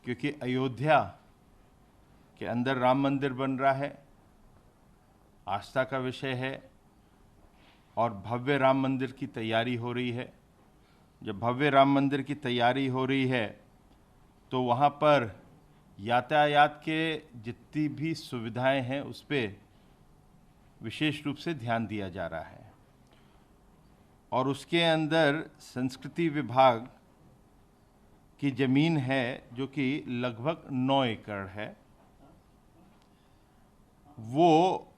क्योंकि अयोध्या के अंदर राम मंदिर बन रहा है, आस्था का विषय है और भव्य राम मंदिर की तैयारी हो रही है। जब भव्य राम मंदिर की तैयारी हो रही है तो वहाँ पर यातायात के जितनी भी सुविधाएं हैं उस पर विशेष रूप से ध्यान दिया जा रहा है। और उसके अंदर संस्कृति विभाग की ज़मीन है जो कि लगभग 9 एकड़ है। वो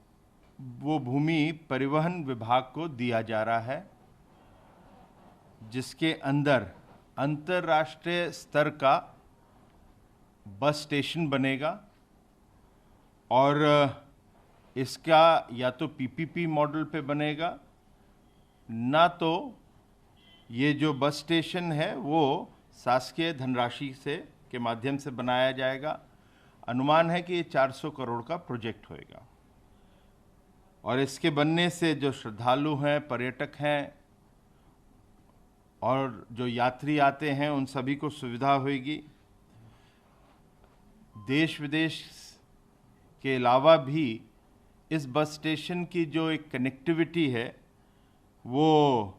भूमि परिवहन विभाग को दिया जा रहा है, जिसके अंदर अंतर्राष्ट्रीय स्तर का बस स्टेशन बनेगा और इसका या तो पीपीपी मॉडल पे बनेगा, ना तो ये जो बस स्टेशन है वो शासकीय धनराशि से के माध्यम से बनाया जाएगा। अनुमान है कि ये 400 करोड़ का प्रोजेक्ट होएगा और इसके बनने से जो श्रद्धालु हैं, पर्यटक हैं और जो यात्री आते हैं उन सभी को सुविधा होगी। देश विदेश के अलावा भी इस बस स्टेशन की जो एक कनेक्टिविटी है वो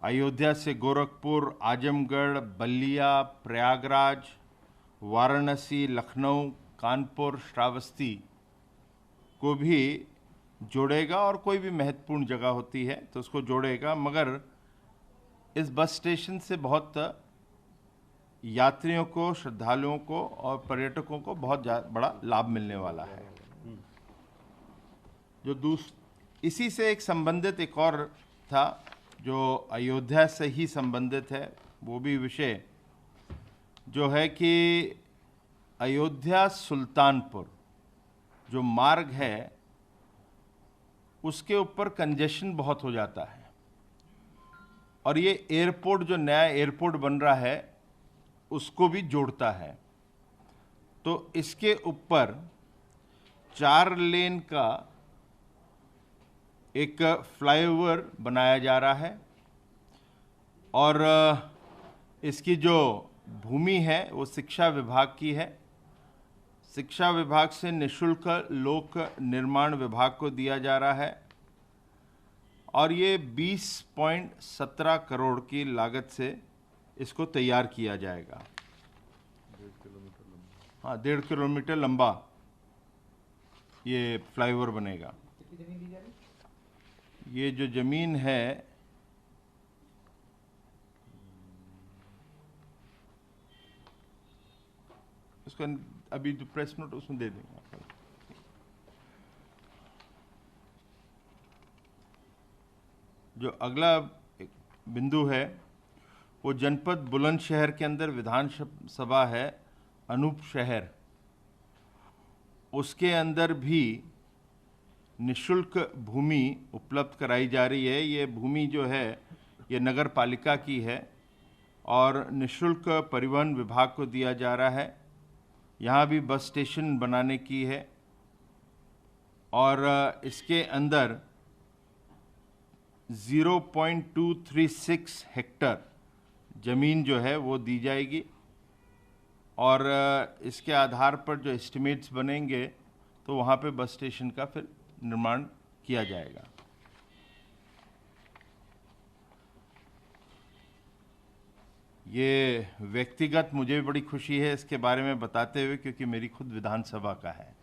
अयोध्या से गोरखपुर, आजमगढ़, बलिया, प्रयागराज, वाराणसी, लखनऊ, कानपुर, श्रावस्ती को भी जोड़ेगा और कोई भी महत्वपूर्ण जगह होती है तो उसको जोड़ेगा। मगर इस बस स्टेशन से बहुत यात्रियों को, श्रद्धालुओं को और पर्यटकों को बहुत बड़ा लाभ मिलने वाला है। जो इसी से एक संबंधित एक और था जो अयोध्या से ही संबंधित है, वो भी विषय जो है कि अयोध्या सुल्तानपुर जो मार्ग है उसके ऊपर कंजेशन बहुत हो जाता है और ये एयरपोर्ट जो नया एयरपोर्ट बन रहा है उसको भी जोड़ता है। तो इसके ऊपर 4 लेन का एक फ्लाईओवर बनाया जा रहा है और इसकी जो भूमि है वो शिक्षा विभाग की है। शिक्षा विभाग से निःशुल्क लोक निर्माण विभाग को दिया जा रहा है और ये 20.17 करोड़ की लागत से इसको तैयार किया जाएगा। 1.5 किलोमीटर लंबा ये फ्लाईओवर बनेगा। ये जो जमीन है उसका अभी जो प्रेस नोट उसमें दे देंगे आपको। जो अगला बिंदु है वो जनपद बुलंदशहर के अंदर विधानसभा है अनूप शहर, उसके अंदर भी निःशुल्क भूमि उपलब्ध कराई जा रही है। ये भूमि जो है ये नगर पालिका की है और निःशुल्क परिवहन विभाग को दिया जा रहा है। यहाँ भी बस स्टेशन बनाने की है और इसके अंदर 0.236 हेक्टर ज़मीन जो है वो दी जाएगी और इसके आधार पर जो एस्टिमेट्स बनेंगे तो वहाँ पे बस स्टेशन का फिर निर्माण किया जाएगा। ये व्यक्तिगत मुझे भी बड़ी खुशी है इसके बारे में बताते हुए क्योंकि मेरी खुद विधानसभा का है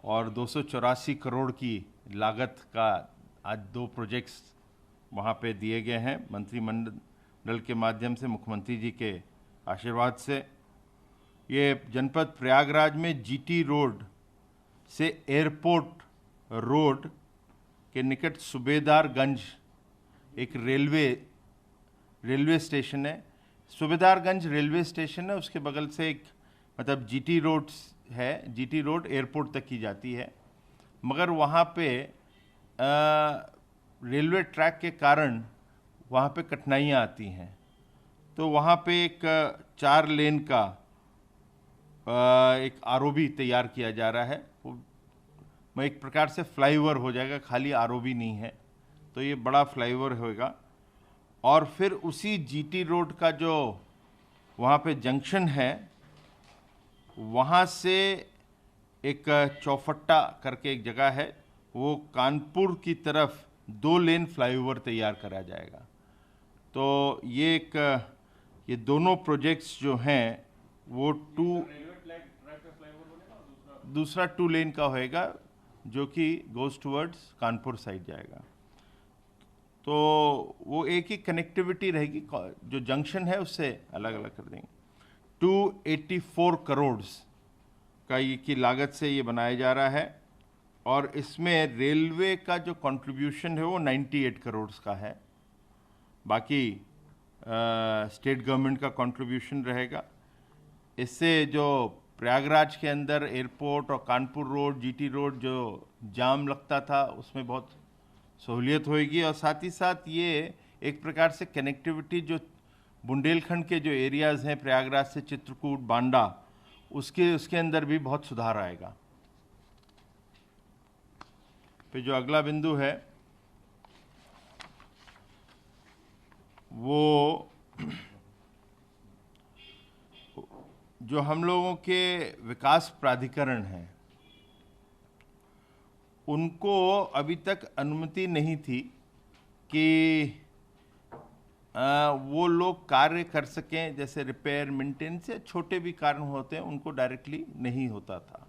और 284 करोड़ की लागत का आज 2 प्रोजेक्ट्स वहाँ पे दिए गए हैं मंत्रिमंडल के माध्यम से, मुख्यमंत्री जी के आशीर्वाद से। ये जनपद प्रयागराज में जीटी रोड से एयरपोर्ट रोड के निकट सूबेदारगंज एक रेलवे स्टेशन है। सूबेदारगंज रेलवे स्टेशन है, उसके बगल से एक मतलब जीटी रोड है। जीटी रोड एयरपोर्ट तक की जाती है मगर वहाँ पे रेलवे ट्रैक के कारण वहाँ पे कठिनाइयाँ आती हैं तो वहाँ पे एक 4 लेन का एक आरओबी तैयार किया जा रहा है। वो एक प्रकार से फ्लाईओवर हो जाएगा, खाली आरओबी नहीं है, तो ये बड़ा फ्लाईओवर होगा। और फिर उसी जीटी रोड का जो वहाँ पे जंक्शन है वहाँ से एक चौफट्टा करके एक जगह है, वो कानपुर की तरफ 2 लेन फ्लाईओवर तैयार करा जाएगा। तो ये दोनों प्रोजेक्ट्स जो हैं वो दूसरा 2 लेन का होएगा, जो कि गोज टुवर्ड्स कानपुर साइड जाएगा। तो वो एक ही कनेक्टिविटी रहेगी, जो जंक्शन है उससे अलग अलग कर देंगे। 284 करोड़ की लागत से ये बनाया जा रहा है, और इसमें रेलवे का जो कंट्रीब्यूशन है वो 98 करोड़ का है। बाकी स्टेट गवर्नमेंट का कंट्रीब्यूशन रहेगा। इससे जो प्रयागराज के अंदर एयरपोर्ट और कानपुर रोड, जीटी रोड जो जाम लगता था, उसमें बहुत सहूलियत होएगी, और साथ ही साथ ये एक प्रकार से कनेक्टिविटी जो बुंदेलखंड के जो एरियाज़ हैं प्रयागराज से चित्रकूट, बांडा, उसके अंदर भी बहुत सुधार आएगा। फिर जो अगला बिंदु है वो जो हम लोगों के विकास प्राधिकरण हैं, उनको अभी तक अनुमति नहीं थी कि वो लोग कार्य कर सकें, जैसे रिपेयर, मेंटेनेंस या छोटे भी कारण होते हैं, उनको डायरेक्टली नहीं होता था।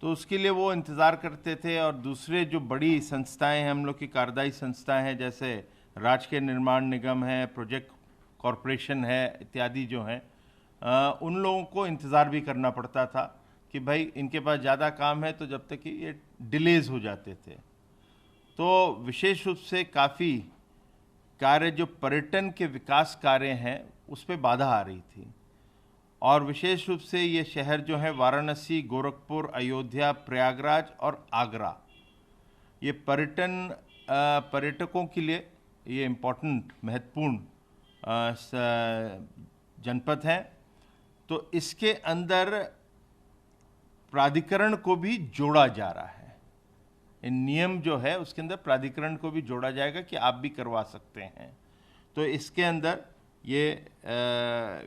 तो उसके लिए वो इंतज़ार करते थे, और दूसरे जो बड़ी संस्थाएं हैं, हम लोग की कार्यदायी संस्थाएं हैं, जैसे राजकीय निर्माण निगम है, प्रोजेक्ट कॉरपोरेशन है, इत्यादि जो हैं, उन लोगों को इंतज़ार भी करना पड़ता था कि भाई इनके पास ज़्यादा काम है, तो जब तक कि ये डिलेज हो जाते थे। तो विशेष रूप से काफ़ी कार्य जो पर्यटन के विकास कार्य हैं उस पर बाधा आ रही थी, और विशेष रूप से ये शहर जो है वाराणसी, गोरखपुर, अयोध्या, प्रयागराज और आगरा, ये पर्यटकों के लिए ये इम्पोर्टेंट, महत्वपूर्ण जनपद हैं। तो इसके अंदर प्राधिकरण को भी जोड़ा जा रहा है। नियम जो है उसके अंदर प्राधिकरण को भी जोड़ा जाएगा कि आप भी करवा सकते हैं। तो इसके अंदर ये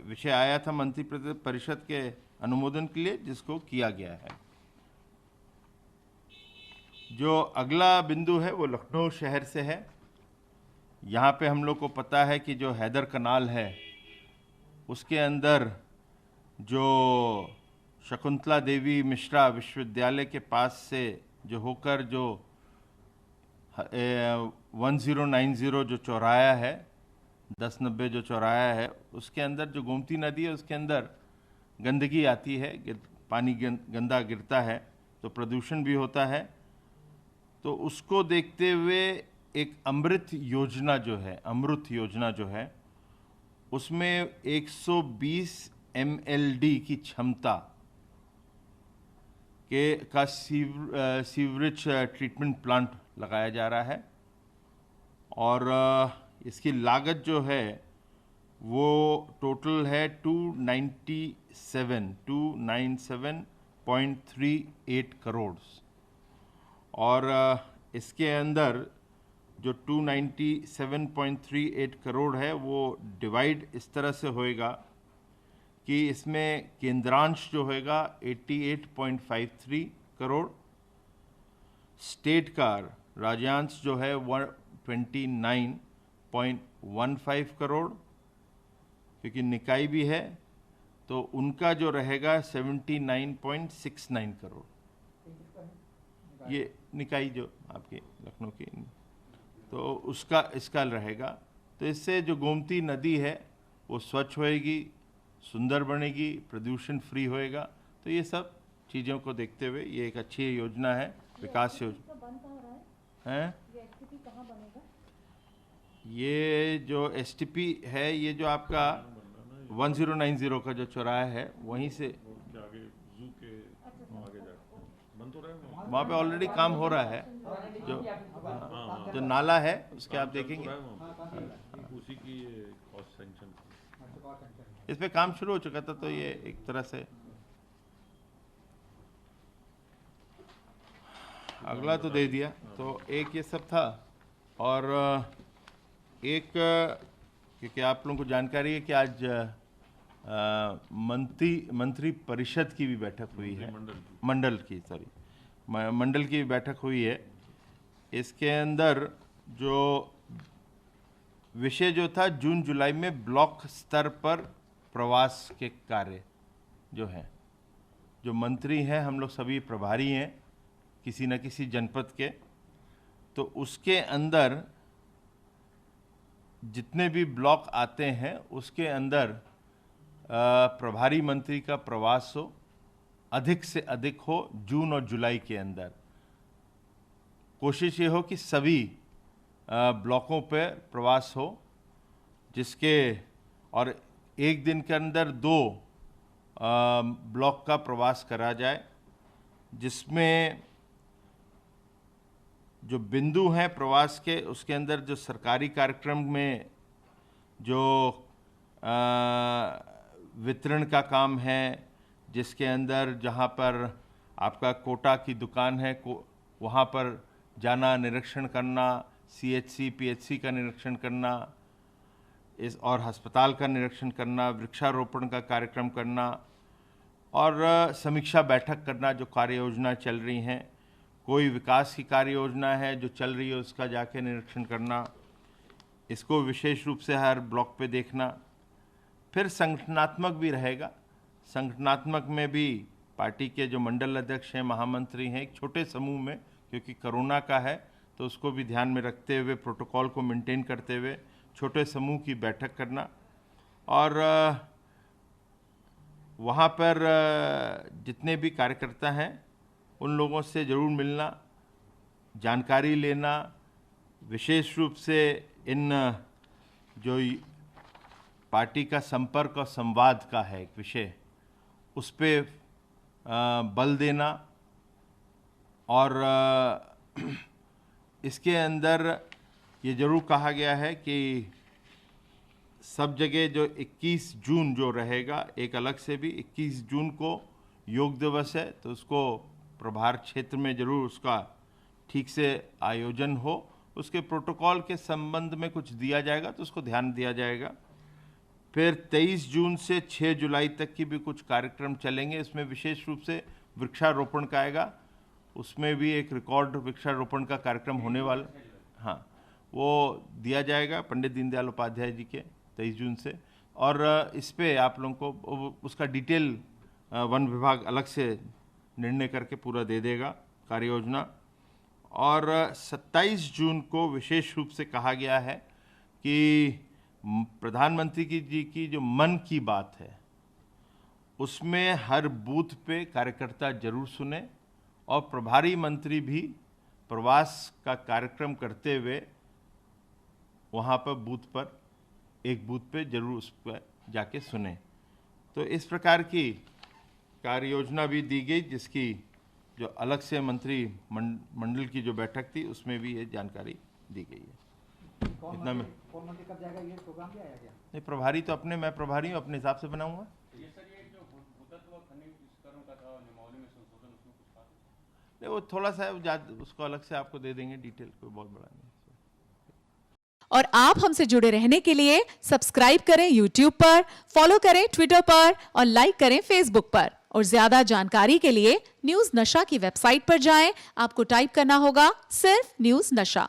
विषय आया था मंत्री परिषद के अनुमोदन के लिए, जिसको किया गया है। जो अगला बिंदु है वो लखनऊ शहर से है। यहाँ पे हम लोग को पता है कि जो हैदर कनाल है, उसके अंदर जो शकुंतला देवी मिश्रा विश्वविद्यालय के पास से जो होकर जो 1090 जो चौराया है, 1090 जो चौराया है, उसके अंदर जो गोमती नदी है, उसके अंदर गंदगी आती है, पानी गंदा गिरता है, तो प्रदूषण भी होता है। तो उसको देखते हुए एक अमृत योजना जो है, उसमें 120 MLD की क्षमता का सीवरेज ट्रीटमेंट प्लांट लगाया जा रहा है, और इसकी लागत जो है वो टोटल है 297.38 करोड़। और इसके अंदर जो 297.38 करोड़ है वो डिवाइड इस तरह से होएगा कि इसमें केंद्रांश जो होएगा 88.53 करोड़, स्टेट का राज्यांश जो है 129.15 करोड़, क्योंकि निकाय भी है तो उनका जो रहेगा 79.69 करोड़। ये निकाय जो आपके लखनऊ की, तो इसका रहेगा। तो इससे जो गोमती नदी है वो स्वच्छ होएगी, सुंदर बनेगी, प्रदूषण फ्री होएगा। तो ये सब चीज़ों को देखते हुए ये एक अच्छी योजना है, विकास योजना है। ये जो STP है, ये जो आपका 1090 का जो चौराहा है, वहीं से वहाँ पे ऑलरेडी काम हो रहा है। जो नाला है उसके आप देखेंगे, उसी की कॉस्ट सैंक्शन, इस पे काम शुरू हो चुका था। तो ये एक तरह से अगला तो दे दिया। तो एक ये सब था, और एक क्योंकि आप लोगों को जानकारी है कि आज मंत्री परिषद की भी बैठक हुई है, मंडल की बैठक हुई है। इसके अंदर जो विषय जो था, जून जुलाई में ब्लॉक स्तर पर प्रवास के कार्य जो हैं, जो मंत्री हैं, हम लोग सभी प्रभारी हैं किसी न किसी जनपद के, तो उसके अंदर जितने भी ब्लॉक आते हैं उसके अंदर प्रभारी मंत्री का प्रवास हो, अधिक से अधिक हो जून और जुलाई के अंदर। कोशिश ये हो कि सभी ब्लॉकों पर प्रवास हो, जिसके और एक दिन के अंदर 2 ब्लॉक का प्रवास करा जाए, जिसमें जो बिंदु हैं प्रवास के, उसके अंदर जो सरकारी कार्यक्रम में जो वितरण का काम है, जिसके अंदर जहाँ पर आपका कोटा की दुकान है, वहाँ पर जाना, निरीक्षण करना, CHC PHC का निरीक्षण करना, और अस्पताल का निरीक्षण करना, वृक्षारोपण का कार्यक्रम करना और समीक्षा बैठक करना, जो कार्य योजना चल रही हैं, कोई विकास की कार्य योजना है जो चल रही है उसका जाके निरीक्षण करना, इसको विशेष रूप से हर ब्लॉक पे देखना। फिर संगठनात्मक भी रहेगा। संगठनात्मक में भी पार्टी के जो मंडल अध्यक्ष हैं, महामंत्री हैं, एक छोटे समूह में, क्योंकि कोरोना का है तो उसको भी ध्यान में रखते हुए, प्रोटोकॉल को मेंटेन करते हुए छोटे समूह की बैठक करना, और वहाँ पर जितने भी कार्यकर्ता हैं उन लोगों से ज़रूर मिलना, जानकारी लेना, विशेष रूप से इन जो पार्टी का संपर्क और संवाद का है एक विषय, उस पे बल देना। और इसके अंदर ये ज़रूर कहा गया है कि सब जगह जो 21 जून जो रहेगा, एक अलग से भी 21 जून को योग दिवस है, तो उसको प्रभार क्षेत्र में ज़रूर उसका ठीक से आयोजन हो। उसके प्रोटोकॉल के संबंध में कुछ दिया जाएगा तो उसको ध्यान दिया जाएगा। फिर 23 जून से 6 जुलाई तक की भी कुछ कार्यक्रम चलेंगे। इसमें विशेष रूप से वृक्षारोपण का आएगा, उसमें भी एक रिकॉर्ड वृक्षारोपण का कार्यक्रम होने वाला, हाँ, वो दिया जाएगा पंडित दीनदयाल उपाध्याय जी के 23 जून से। और इस पे आप लोगों को उसका डिटेल वन विभाग अलग से निर्णय करके पूरा दे देगा कार्य योजना। और 27 जून को विशेष रूप से कहा गया है कि प्रधानमंत्री जी की जो मन की बात है उसमें हर बूथ पे कार्यकर्ता जरूर सुने, और प्रभारी मंत्री भी प्रवास का कार्यक्रम करते हुए वहाँ पर एक बूथ पे जरूर उस पर जाके सुने। तो इस प्रकार की कार्य योजना भी दी गई, जिसकी जो अलग से मंत्री मंडल की जो बैठक थी उसमें भी ये जानकारी दी गई है। इतना में कौन मंत्री कब जाएगा, ये प्रोग्राम भी आया क्या? नहीं, प्रभारी तो मैं प्रभारी हूँ, अपने हिसाब से बनाऊंगा। ये सर, ये जो भूतत्व खनिज करों का था नियमावली में संशोधन, उसमें कुछ खास नहीं, वो थोड़ा सा उसको अलग से आपको दे देंगे डिटेल, कोई बहुत बड़ा नहीं। और आप हमसे जुड़े रहने के लिए सब्सक्राइब करें YouTube पर, फॉलो करें Twitter पर और लाइक करें Facebook पर। और ज्यादा जानकारी के लिए न्यूज़ नशा की वेबसाइट पर जाएं। आपको टाइप करना होगा सिर्फ न्यूज़ नशा।